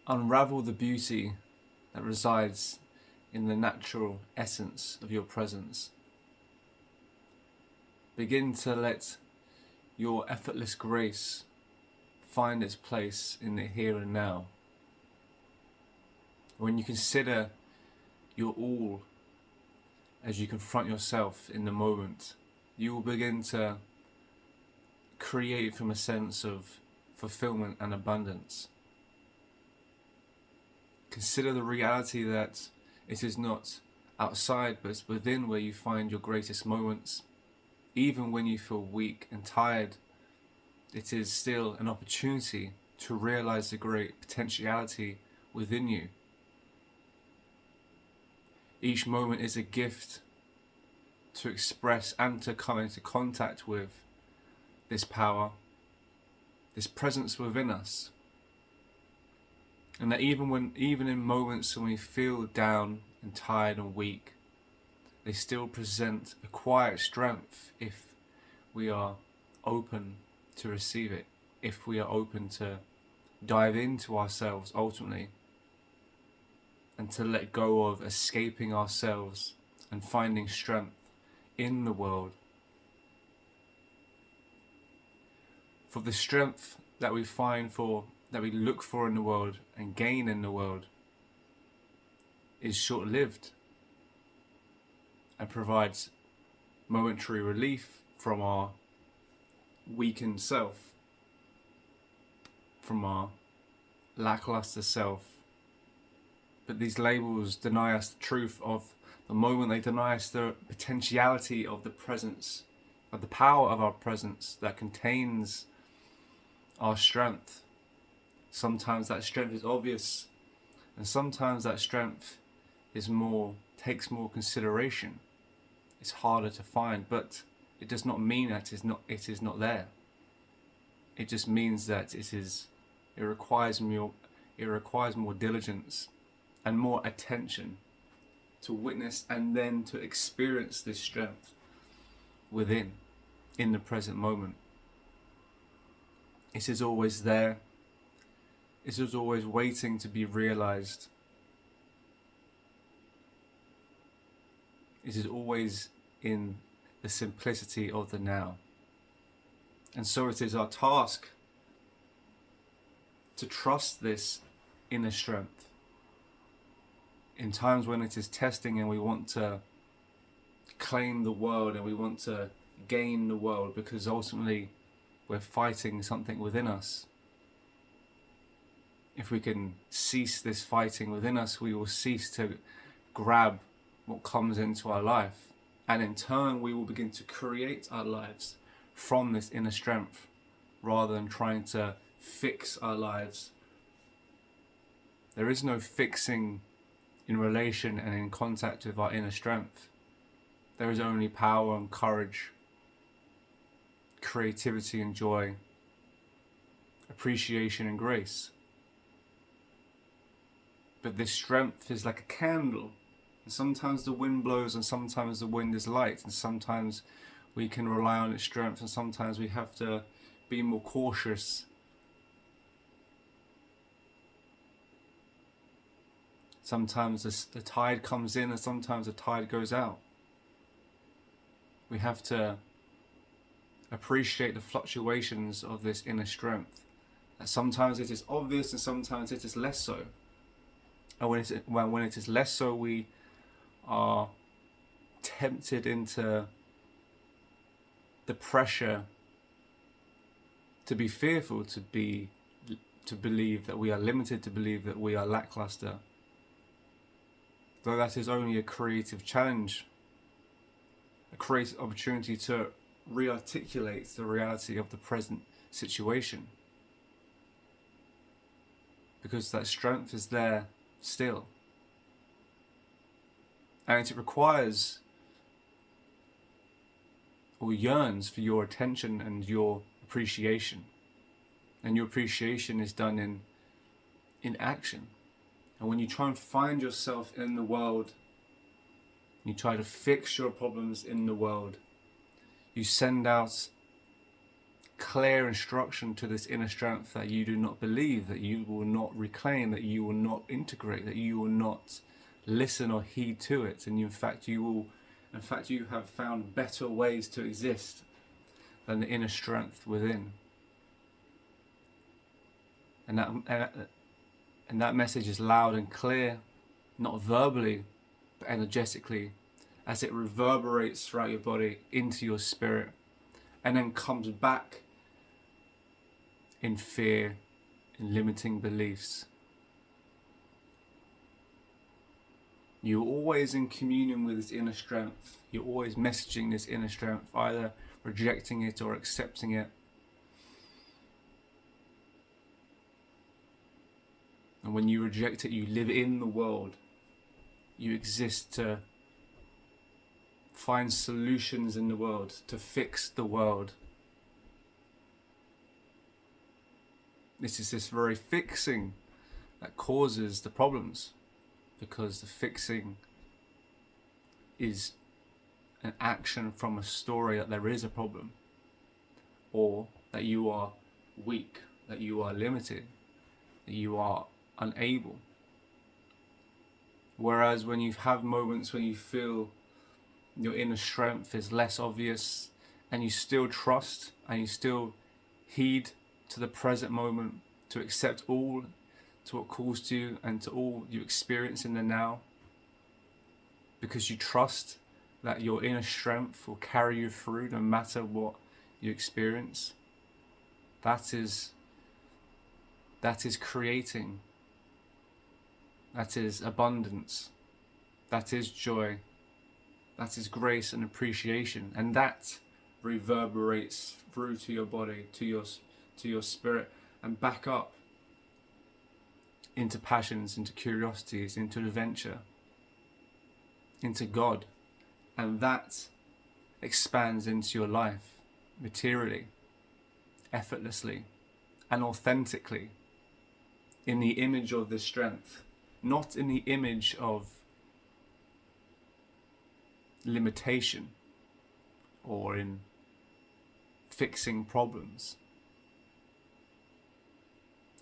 Unravel the beauty that resides in the natural essence of your presence. Begin to let your effortless grace find its place in the here and now. When you consider your all as you confront yourself in the moment, you will begin to create from a sense of fulfillment and abundance. Consider the reality that it is not outside, but it's within where you find your greatest moments. Even when you feel weak and tired, it is still an opportunity to realize the great potentiality within you. Each moment is a gift to express and to come into contact with this power, this presence within us. And that even in moments when we feel down and tired and weak, they still present a quiet strength if we are open to receive it, if we are open to dive into ourselves ultimately, and to let go of escaping ourselves and finding strength in the world. For the strength that we that we look for in the world and gain in the world is short-lived and provides momentary relief from our weakened self, from our lackluster self. But these labels deny us the truth of the moment. They deny us the potentiality of the presence, of the power of our presence that contains our strength. Sometimes that strength is obvious, and sometimes that strength takes more consideration. It's harder to find, but it does not mean that it is not there. It just means that it requires more diligence and more attention to witness and then to experience this strength within, in the present moment. It is always there. It is always waiting to be realized. It is always in the simplicity of the now. And so it is our task to trust this inner strength. In times when it is testing and we want to claim the world and we want to gain the world, because ultimately we're fighting something within us. If we can cease this fighting within us, we will cease to grab what comes into our life. And in turn, we will begin to create our lives from this inner strength rather than trying to fix our lives. There is no fixing in relation and in contact with our inner strength. There is only power and courage, creativity and joy, appreciation and grace. But this strength is like a candle. And sometimes the wind blows and sometimes the wind is light, and sometimes we can rely on its strength and sometimes we have to be more cautious. Sometimes the tide comes in and sometimes the tide goes out. We have to appreciate the fluctuations of this inner strength. And sometimes it is obvious and sometimes it is less so. And when it is less so, we are tempted into the pressure to be fearful, to believe that we are limited, to believe that we are lackluster. Though that is only a creative challenge, a creative opportunity to re-articulate the reality of the present situation. Because that strength is there still. And it requires or yearns for your attention and your appreciation. And your appreciation is done in action. And when you try and find yourself in the world, you try to fix your problems in the world, you send out clear instruction to this inner strength that you do not believe, that you will not reclaim, that you will not integrate, that you will not listen or heed to it, and in fact you have found better ways to exist than the inner strength within. And that message is loud and clear, not verbally but energetically, as it reverberates throughout your body into your spirit, and then comes back in fear, in limiting beliefs. You're always in communion with this inner strength. You're always messaging this inner strength, either rejecting it or accepting it. And when you reject it, you live in the world. You exist to find solutions in the world, to fix the world. This is this very fixing that causes the problems, because the fixing is an action from a story that there is a problem, or that you are weak, that you are limited, that you are unable. Whereas when you have moments when you feel your inner strength is less obvious, and you still trust and you still heed to the present moment, to accept all to what calls to you and to all you experience in the now, because you trust that your inner strength will carry you through no matter what you experience. That is creating. That is abundance. That is joy. That is grace and appreciation, and that reverberates through to your body, to your spirit, and back up into passions, into curiosities, into adventure, into God. And that expands into your life materially, effortlessly, and authentically, in the image of this strength, not in the image of limitation or in fixing problems.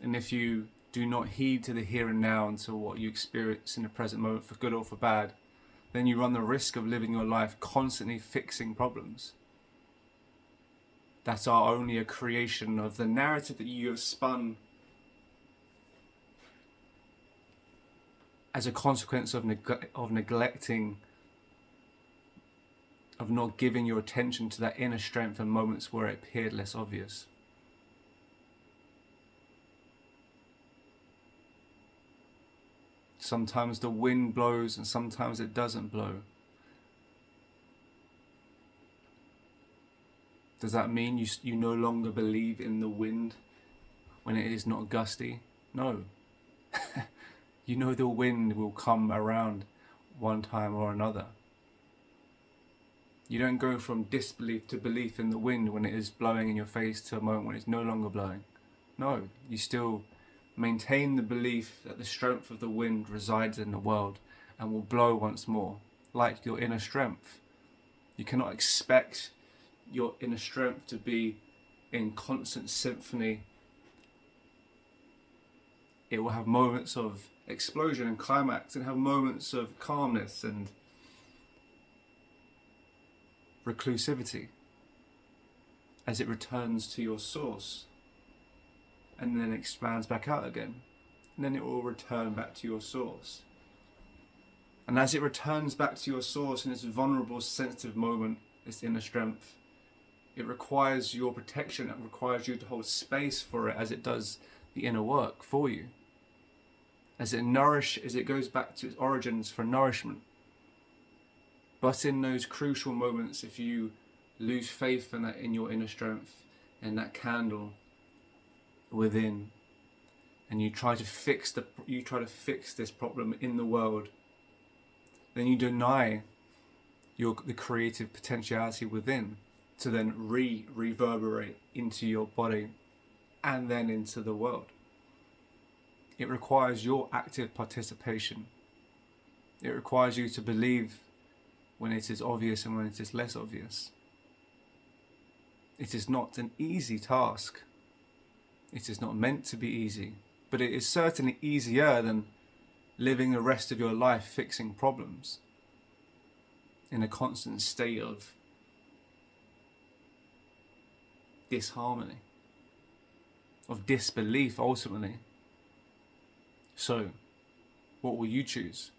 And if you do not heed to the here and now and to what you experience in the present moment, for good or for bad, then you run the risk of living your life constantly fixing problems that are only a creation of the narrative that you have spun as a consequence of neglecting, of not giving your attention to that inner strength in moments where it appeared less obvious. Sometimes the wind blows and sometimes it doesn't blow. Does that mean you no longer believe in the wind when it is not gusty? No. You know the wind will come around one time or another. You don't go from disbelief to belief in the wind when it is blowing in your face to a moment when it's no longer blowing. No, you still maintain the belief that the strength of the wind resides in the world and will blow once more, like your inner strength. You cannot expect your inner strength to be in constant symphony. It will have moments of explosion and climax, and have moments of calmness and reclusivity as it returns to your source, and then expands back out again, and then it will return back to your source. And as it returns back to your source in this vulnerable, sensitive moment, this inner strength, it requires your protection. It requires you to hold space for it as it does the inner work for you, as it goes back to its origins for nourishment. But in those crucial moments, if you lose faith in your inner strength, in that candle within, and you try to fix this problem in the world, then you deny the creative potentiality within to then reverberate into your body and then into the world. It requires your active participation. It requires you to believe when it is obvious and when it is less obvious. It is not an easy task. It is not meant to be easy, but it is certainly easier than living the rest of your life fixing problems in a constant state of disharmony, of disbelief ultimately. So, what will you choose?